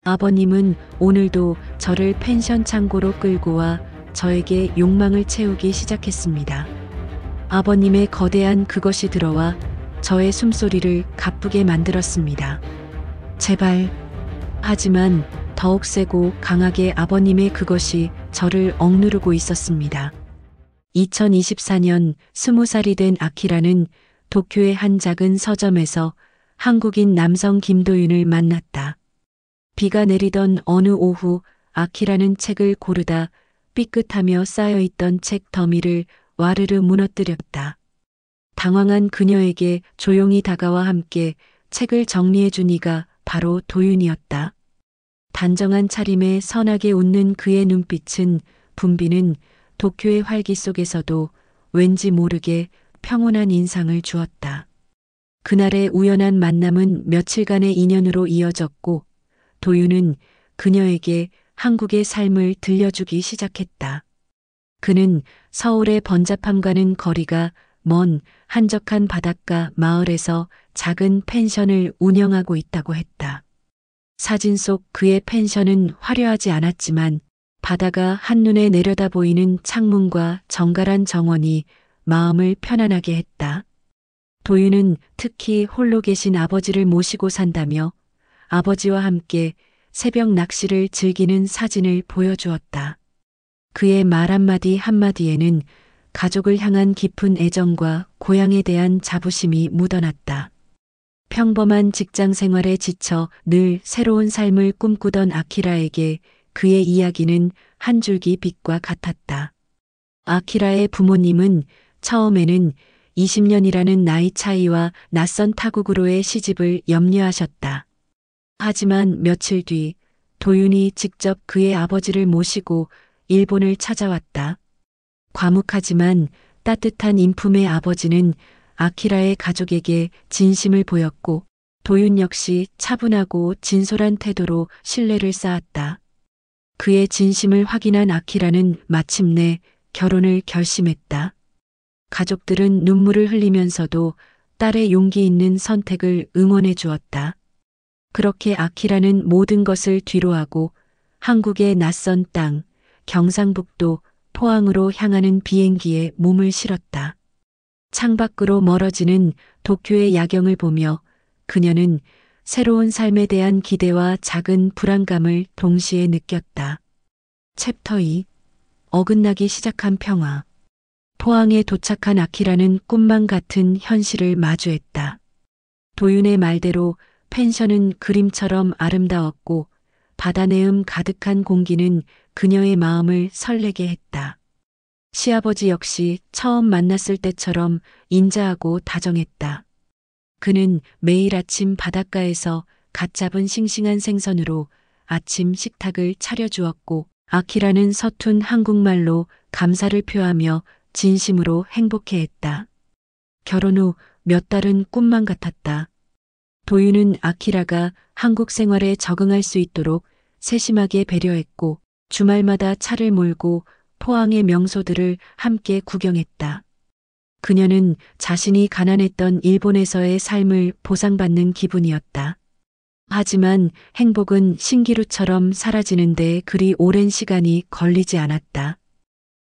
아버님은 오늘도 저를 펜션 창고로 끌고 와 저에게 욕망을 채우기 시작했습니다. 아버님의 거대한 그것이 들어와 저의 숨소리를 가쁘게 만들었습니다. 제발. 하지만 더욱 세고 강하게 아버님의 그것이 저를 억누르고 있었습니다. 2024년 20살이 된 아키라는 도쿄의 한 작은 서점에서 한국인 남성 김도윤을 만났다. 비가 내리던 어느 오후 아키라는 책을 고르다 삐끗하며 쌓여있던 책 더미를 와르르 무너뜨렸다. 당황한 그녀에게 조용히 다가와 함께 책을 정리해준 이가 바로 도윤이었다. 단정한 차림에 선하게 웃는 그의 눈빛은 붐비는 도쿄의 활기 속에서도 왠지 모르게 평온한 인상을 주었다. 그날의 우연한 만남은 며칠간의 인연으로 이어졌고 도윤은 그녀에게 한국의 삶을 들려주기 시작했다. 그는 서울의 번잡함과는 거리가 먼 한적한 바닷가 마을에서 작은 펜션을 운영하고 있다고 했다. 사진 속 그의 펜션은 화려하지 않았지만 바다가 한눈에 내려다 보이는 창문과 정갈한 정원이 마음을 편안하게 했다. 도윤은 특히 홀로 계신 아버지를 모시고 산다며 아버지와 함께 새벽 낚시를 즐기는 사진을 보여주었다. 그의 말 한마디 한마디에는 가족을 향한 깊은 애정과 고향에 대한 자부심이 묻어났다. 평범한 직장 생활에 지쳐 늘 새로운 삶을 꿈꾸던 아키라에게 그의 이야기는 한 줄기 빛과 같았다. 아키라의 부모님은 처음에는 20년이라는 나이 차이와 낯선 타국으로의 시집을 염려하셨다. 하지만 며칠 뒤 도윤이 직접 그의 아버지를 모시고 일본을 찾아왔다. 과묵하지만 따뜻한 인품의 아버지는 아키라의 가족에게 진심을 보였고 도윤 역시 차분하고 진솔한 태도로 신뢰를 쌓았다. 그의 진심을 확인한 아키라는 마침내 결혼을 결심했다. 가족들은 눈물을 흘리면서도 딸의 용기 있는 선택을 응원해 주었다. 그렇게 아키라는 모든 것을 뒤로하고 한국의 낯선 땅, 경상북도 포항으로 향하는 비행기에 몸을 실었다. 창밖으로 멀어지는 도쿄의 야경을 보며 그녀는 새로운 삶에 대한 기대와 작은 불안감을 동시에 느꼈다. 챕터 2. 어긋나기 시작한 평화. 포항에 도착한 아키라는 꿈만 같은 현실을 마주했다. 도윤의 말대로 펜션은 그림처럼 아름다웠고 바다 내음 가득한 공기는 그녀의 마음을 설레게 했다. 시아버지 역시 처음 만났을 때처럼 인자하고 다정했다. 그는 매일 아침 바닷가에서 갓 잡은 싱싱한 생선으로 아침 식탁을 차려주었고 아키라는 서툰 한국말로 감사를 표하며 진심으로 행복해했다. 결혼 후 몇 달은 꿈만 같았다. 도윤은 아키라가 한국 생활에 적응할 수 있도록 세심하게 배려했고 주말마다 차를 몰고 포항의 명소들을 함께 구경했다. 그녀는 자신이 가난했던 일본에서의 삶을 보상받는 기분이었다. 하지만 행복은 신기루처럼 사라지는데 그리 오랜 시간이 걸리지 않았다.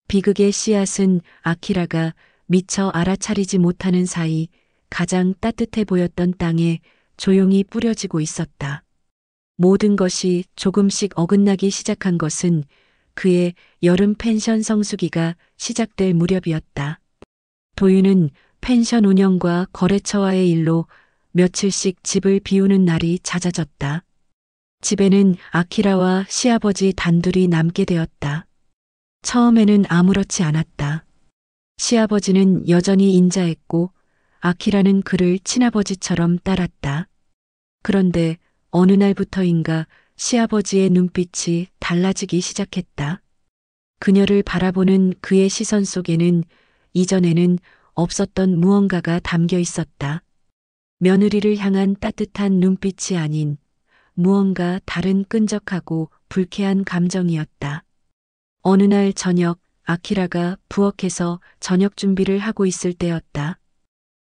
비극의 씨앗은 아키라가 미처 알아차리지 못하는 사이 가장 따뜻해 보였던 땅에 조용히 뿌려지고 있었다. 모든 것이 조금씩 어긋나기 시작한 것은 그의 여름 펜션 성수기가 시작될 무렵이었다. 도윤은 펜션 운영과 거래처와의 일로 며칠씩 집을 비우는 날이 잦아졌다. 집에는 아키라와 시아버지 단둘이 남게 되었다. 처음에는 아무렇지 않았다. 시아버지는 여전히 인자했고 아키라는 그를 친아버지처럼 따랐다. 그런데 어느 날부터인가 시아버지의 눈빛이 달라지기 시작했다. 그녀를 바라보는 그의 시선 속에는 이전에는 없었던 무언가가 담겨 있었다. 며느리를 향한 따뜻한 눈빛이 아닌 무언가 다른 끈적하고 불쾌한 감정이었다. 어느 날 저녁 아키라가 부엌에서 저녁 준비를 하고 있을 때였다.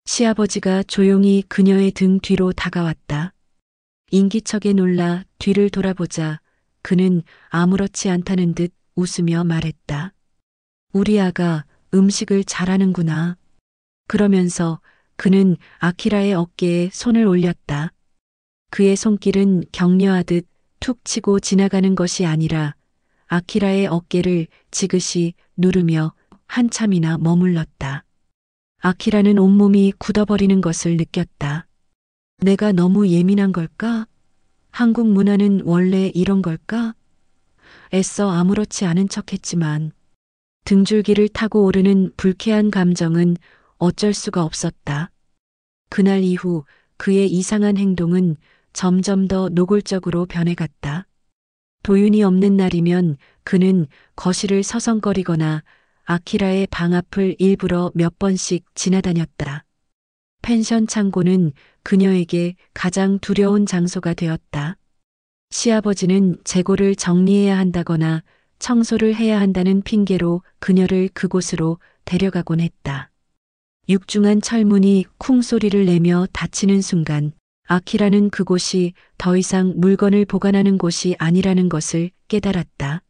시아버지가 조용히 그녀의 등 뒤로 다가왔다. 인기척에 놀라 뒤를 돌아보자 그는 아무렇지 않다는 듯 웃으며 말했다. 우리 아가 음식을 잘하는구나. 그러면서 그는 아키라의 어깨에 손을 올렸다. 그의 손길은 격려하듯 툭 치고 지나가는 것이 아니라 아키라의 어깨를 지그시 누르며 한참이나 머물렀다. 아키라는 온몸이 굳어버리는 것을 느꼈다. 내가 너무 예민한 걸까? 한국 문화는 원래 이런 걸까? 애써 아무렇지 않은 척했지만 등줄기를 타고 오르는 불쾌한 감정은 어쩔 수가 없었다. 그날 이후 그의 이상한 행동은 점점 더 노골적으로 변해갔다. 도윤이 없는 날이면 그는 거실을 서성거리거나 아키라의 방 앞을 일부러 몇 번씩 지나다녔다. 펜션 창고는 그녀에게 가장 두려운 장소가 되었다. 시아버지는 재고를 정리해야 한다거나 청소를 해야 한다는 핑계로 그녀를 그곳으로 데려가곤 했다. 육중한 철문이 쿵 소리를 내며 닫히는 순간 아키라는 그곳이 더 이상 물건을 보관하는 곳이 아니라는 것을 깨달았다.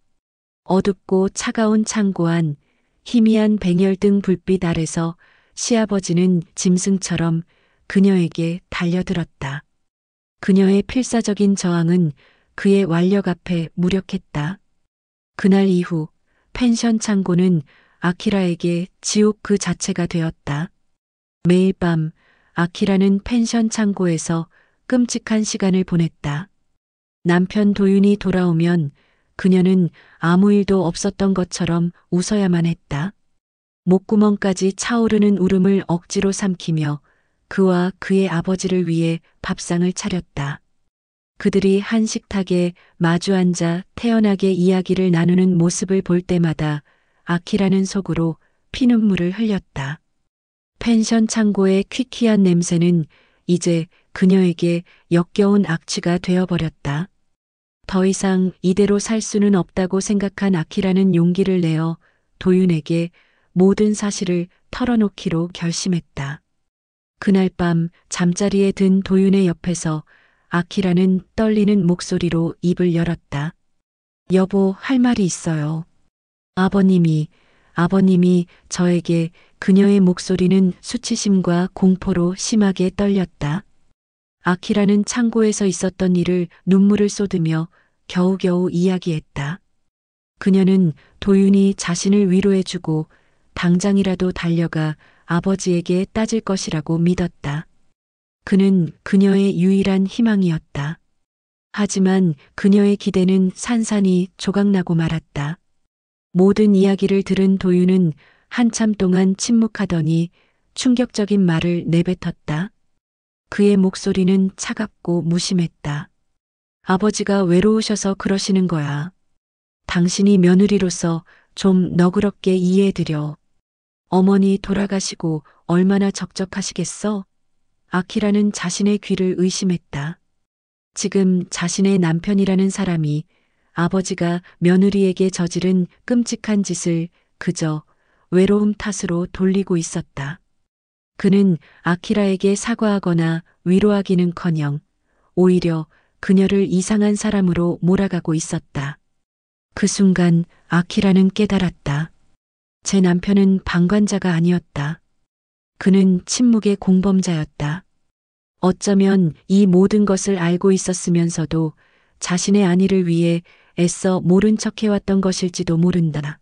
어둡고 차가운 창고 안 희미한 백열등 불빛 아래서 시아버지는 짐승처럼 그녀에게 달려들었다. 그녀의 필사적인 저항은 그의 완력 앞에 무력했다. 그날 이후 펜션 창고는 아키라에게 지옥 그 자체가 되었다. 매일 밤 아키라는 펜션 창고에서 끔찍한 시간을 보냈다. 남편 도윤이 돌아오면 그녀는 아무 일도 없었던 것처럼 웃어야만 했다. 목구멍까지 차오르는 울음을 억지로 삼키며 그와 그의 아버지를 위해 밥상을 차렸다. 그들이 한 식탁에 마주 앉아 태연하게 이야기를 나누는 모습을 볼 때마다 아키라는 속으로 피눈물을 흘렸다. 펜션 창고의 퀴퀴한 냄새는 이제 그녀에게 역겨운 악취가 되어버렸다. 더 이상 이대로 살 수는 없다고 생각한 아키라는 용기를 내어 도윤에게 모든 사실을 털어놓기로 결심했다. 그날 밤 잠자리에 든 도윤의 옆에서 아키라는 떨리는 목소리로 입을 열었다. 여보, 할 말이 있어요. 아버님이 저에게. 그녀의 목소리는 수치심과 공포로 심하게 떨렸다. 아키라는 창고에서 있었던 일을 눈물을 쏟으며 겨우겨우 이야기했다. 그녀는 도윤이 자신을 위로해주고 당장이라도 달려가 아버지에게 따질 것이라고 믿었다. 그는 그녀의 유일한 희망이었다. 하지만 그녀의 기대는 산산이 조각나고 말았다. 모든 이야기를 들은 도윤은 한참 동안 침묵하더니 충격적인 말을 내뱉었다. 그의 목소리는 차갑고 무심했다. 아버지가 외로우셔서 그러시는 거야. 당신이 며느리로서 좀 너그럽게 이해해드려. 어머니 돌아가시고 얼마나 적적하시겠어? 아키라는 자신의 귀를 의심했다. 지금 자신의 남편이라는 사람이 아버지가 며느리에게 저지른 끔찍한 짓을 그저 외로움 탓으로 돌리고 있었다. 그는 아키라에게 사과하거나 위로하기는커녕 오히려 그녀를 이상한 사람으로 몰아가고 있었다. 그 순간 아키라는 깨달았다. 제 남편은 방관자가 아니었다. 그는 침묵의 공범자였다. 어쩌면 이 모든 것을 알고 있었으면서도 자신의 안위를 위해 애써 모른 척해왔던 것일지도 모른다.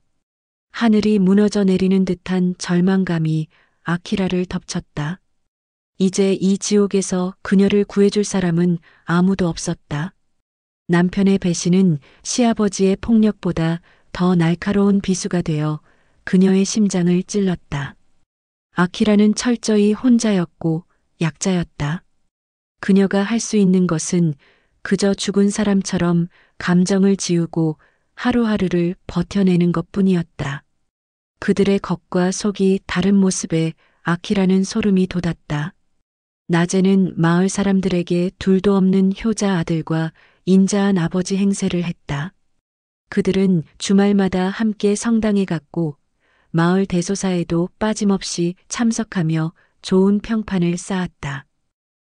하늘이 무너져 내리는 듯한 절망감이 아키라를 덮쳤다. 이제 이 지옥에서 그녀를 구해줄 사람은 아무도 없었다. 남편의 배신은 시아버지의 폭력보다 더 날카로운 비수가 되어 그녀의 심장을 찔렀다. 아키라는 철저히 혼자였고 약자였다. 그녀가 할 수 있는 것은 그저 죽은 사람처럼 감정을 지우고 하루하루를 버텨내는 것뿐이었다. 그들의 겉과 속이 다른 모습에 아키라는 소름이 돋았다. 낮에는 마을 사람들에게 둘도 없는 효자 아들과 인자한 아버지 행세를 했다. 그들은 주말마다 함께 성당에 갔고 마을 대소사에도 빠짐없이 참석하며 좋은 평판을 쌓았다.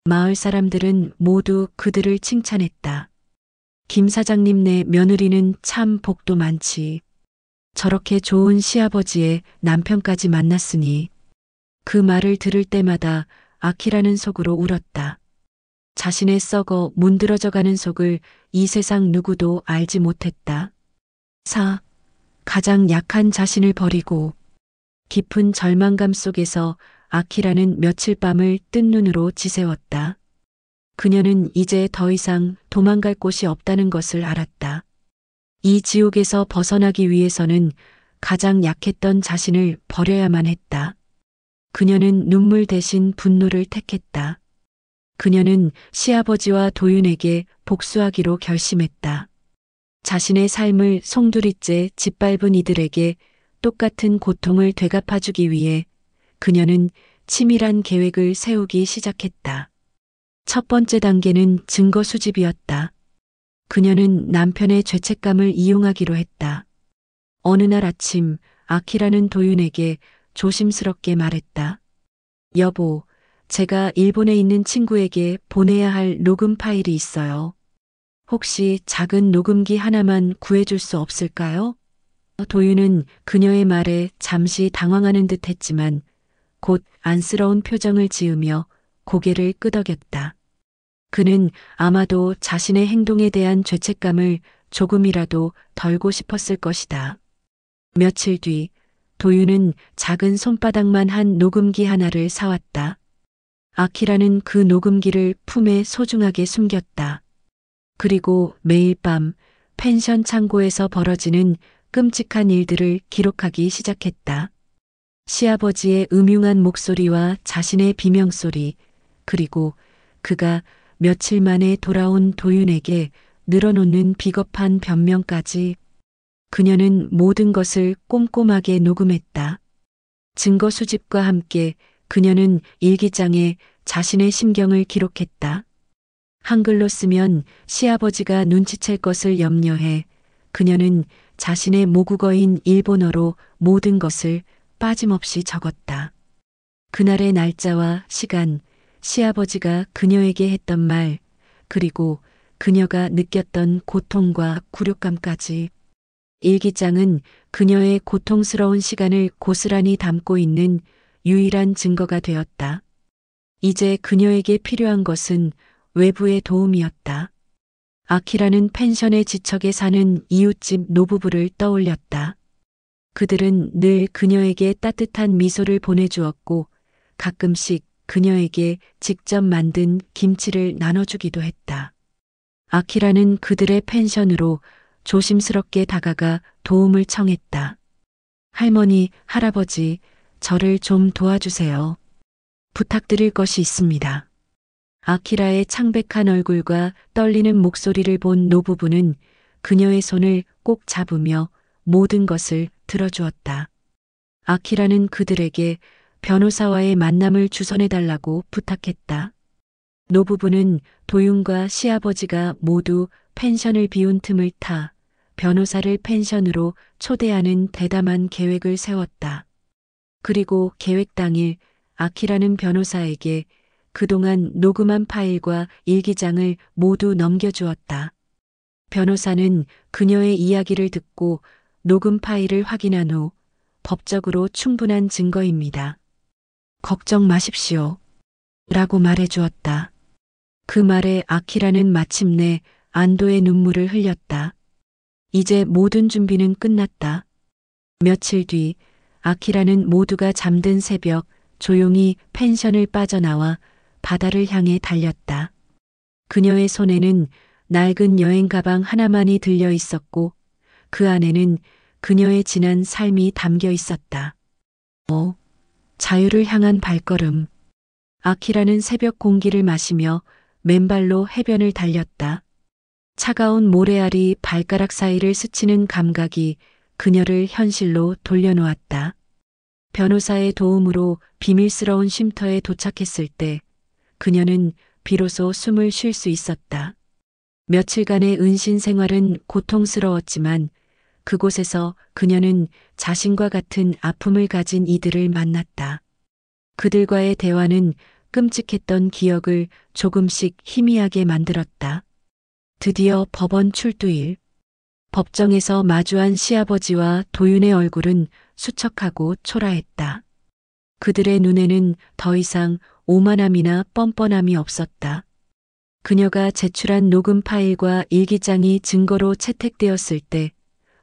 마을 사람들은 모두 그들을 칭찬했다. 김 사장님네 며느리는 참 복도 많지. 저렇게 좋은 시아버지의 남편까지 만났으니. 그 말을 들을 때마다 아키라는 속으로 울었다. 자신의 썩어 문드러져가는 속을 이 세상 누구도 알지 못했다. 가장 약한 자신을 버리고 깊은 절망감 속에서 아키라는 며칠 밤을 뜬 눈으로 지새웠다. 그녀는 이제 더 이상 도망갈 곳이 없다는 것을 알았다. 이 지옥에서 벗어나기 위해서는 가장 약했던 자신을 버려야만 했다. 그녀는 눈물 대신 분노를 택했다. 그녀는 시아버지와 도윤에게 복수하기로 결심했다. 자신의 삶을 송두리째 짓밟은 이들에게 똑같은 고통을 되갚아주기 위해 그녀는 치밀한 계획을 세우기 시작했다. 첫 번째 단계는 증거 수집이었다. 그녀는 남편의 죄책감을 이용하기로 했다. 어느 날 아침 아키라는 도윤에게 조심스럽게 말했다. 여보, 제가 일본에 있는 친구에게 보내야 할 녹음 파일이 있어요. 혹시 작은 녹음기 하나만 구해줄 수 없을까요? 도윤은 그녀의 말에 잠시 당황하는 듯 했지만 곧 안쓰러운 표정을 지으며 고개를 끄덕였다. 그는 아마도 자신의 행동에 대한 죄책감을 조금이라도 덜고 싶었을 것이다. 며칠 뒤 도윤은 작은 손바닥만 한 녹음기 하나를 사왔다. 아키라는 그 녹음기를 품에 소중하게 숨겼다. 그리고 매일 밤 펜션 창고에서 벌어지는 끔찍한 일들을 기록하기 시작했다. 시아버지의 음흉한 목소리와 자신의 비명소리, 그리고 그가 며칠 만에 돌아온 도윤에게 늘어놓는 비겁한 변명까지. 그녀는 모든 것을 꼼꼼하게 녹음했다. 증거 수집과 함께 그녀는 일기장에 자신의 심경을 기록했다. 한글로 쓰면 시아버지가 눈치챌 것을 염려해 그녀는 자신의 모국어인 일본어로 모든 것을 빠짐없이 적었다. 그날의 날짜와 시간, 시아버지가 그녀에게 했던 말, 그리고 그녀가 느꼈던 고통과 굴욕감까지. 일기장은 그녀의 고통스러운 시간을 고스란히 담고 있는 유일한 증거가 되었다. 이제 그녀에게 필요한 것은 외부의 도움이었다. 아키라는 펜션의 지척에 사는 이웃집 노부부를 떠올렸다. 그들은 늘 그녀에게 따뜻한 미소를 보내주었고 가끔씩 그녀에게 직접 만든 김치를 나눠주기도 했다. 아키라는 그들의 펜션으로 조심스럽게 다가가 도움을 청했다. 할머니, 할아버지, 저를 좀 도와주세요. 부탁드릴 것이 있습니다. 아키라의 창백한 얼굴과 떨리는 목소리를 본 노부부는 그녀의 손을 꼭 잡으며 모든 것을 들어주었다. 아키라는 그들에게 변호사와의 만남을 주선해달라고 부탁했다. 노부부는 도윤과 시아버지가 모두 펜션을 비운 틈을 타 변호사를 펜션으로 초대하는 대담한 계획을 세웠다. 그리고 계획 당일 아키라는 변호사에게 그동안 녹음한 파일과 일기장을 모두 넘겨주었다. 변호사는 그녀의 이야기를 듣고 녹음 파일을 확인한 후 법적으로 충분한 증거입니다. 걱정 마십시오. 라고 말해주었다. 그 말에 아키라는 마침내 안도의 눈물을 흘렸다. 이제 모든 준비는 끝났다. 며칠 뒤 아키라는 모두가 잠든 새벽 조용히 펜션을 빠져나와 바다를 향해 달렸다. 그녀의 손에는 낡은 여행 가방 하나만이 들려 있었고 그 안에는 그녀의 지난 삶이 담겨 있었다. 자유를 향한 발걸음. 아키라는 새벽 공기를 마시며 맨발로 해변을 달렸다. 차가운 모래알이 발가락 사이를 스치는 감각이 그녀를 현실로 돌려놓았다. 변호사의 도움으로 비밀스러운 쉼터에 도착했을 때 그녀는 비로소 숨을 쉴 수 있었다. 며칠간의 은신 생활은 고통스러웠지만 그곳에서 그녀는 자신과 같은 아픔을 가진 이들을 만났다. 그들과의 대화는 끔찍했던 기억을 조금씩 희미하게 만들었다. 드디어 법원 출두일. 법정에서 마주한 시아버지와 도윤의 얼굴은 수척하고 초라했다. 그들의 눈에는 더 이상 오만함이나 뻔뻔함이 없었다. 그녀가 제출한 녹음 파일과 일기장이 증거로 채택되었을 때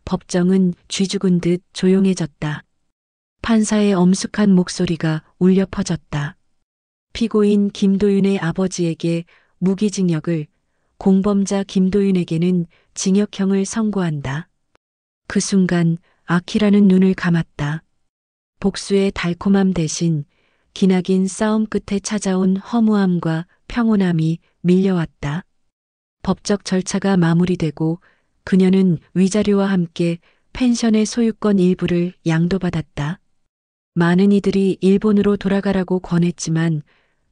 법정은 쥐죽은 듯 조용해졌다. 판사의 엄숙한 목소리가 울려 퍼졌다. 피고인 김도윤의 아버지에게 무기징역을, 공범자 김도윤에게는 징역형을 선고한다. 그 순간 아키라는 눈을 감았다. 복수의 달콤함 대신 기나긴 싸움 끝에 찾아온 허무함과 평온함이 밀려왔다. 법적 절차가 마무리되고 그녀는 위자료와 함께 펜션의 소유권 일부를 양도받았다. 많은 이들이 일본으로 돌아가라고 권했지만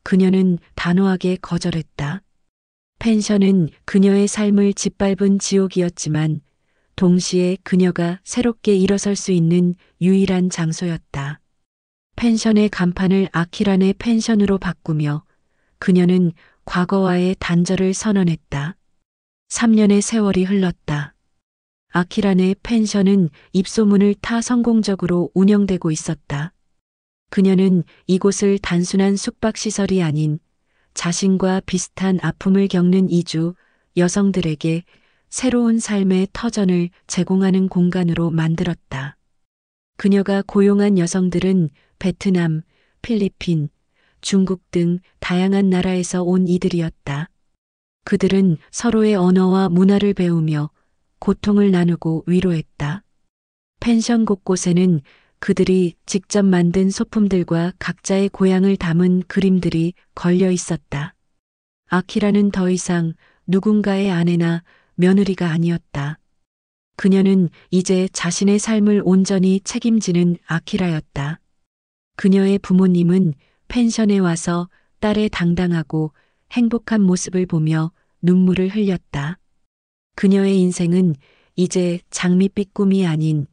그녀는 단호하게 거절했다. 펜션은 그녀의 삶을 짓밟은 지옥이었지만 동시에 그녀가 새롭게 일어설 수 있는 유일한 장소였다. 펜션의 간판을 아키란의 펜션으로 바꾸며 그녀는 과거와의 단절을 선언했다. 3년의 세월이 흘렀다. 아키란의 펜션은 입소문을 타 성공적으로 운영되고 있었다. 그녀는 이곳을 단순한 숙박시설이 아닌 자신과 비슷한 아픔을 겪는 이주 여성들에게 새로운 삶의 터전을 제공하는 공간으로 만들었다. 그녀가 고용한 여성들은 베트남, 필리핀, 중국 등 다양한 나라에서 온 이들이었다. 그들은 서로의 언어와 문화를 배우며 고통을 나누고 위로했다. 펜션 곳곳에는 그들이 직접 만든 소품들과 각자의 고향을 담은 그림들이 걸려 있었다. 아키라는 더 이상 누군가의 아내나 며느리가 아니었다. 그녀는 이제 자신의 삶을 온전히 책임지는 아키라였다. 그녀의 부모님은 펜션에 와서 딸의 당당하고 행복한 모습을 보며 눈물을 흘렸다. 그녀의 인생은 이제 장밋빛 꿈이 아닌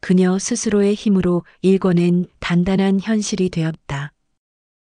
그녀 스스로의 힘으로 일궈낸 단단한 현실이 되었다.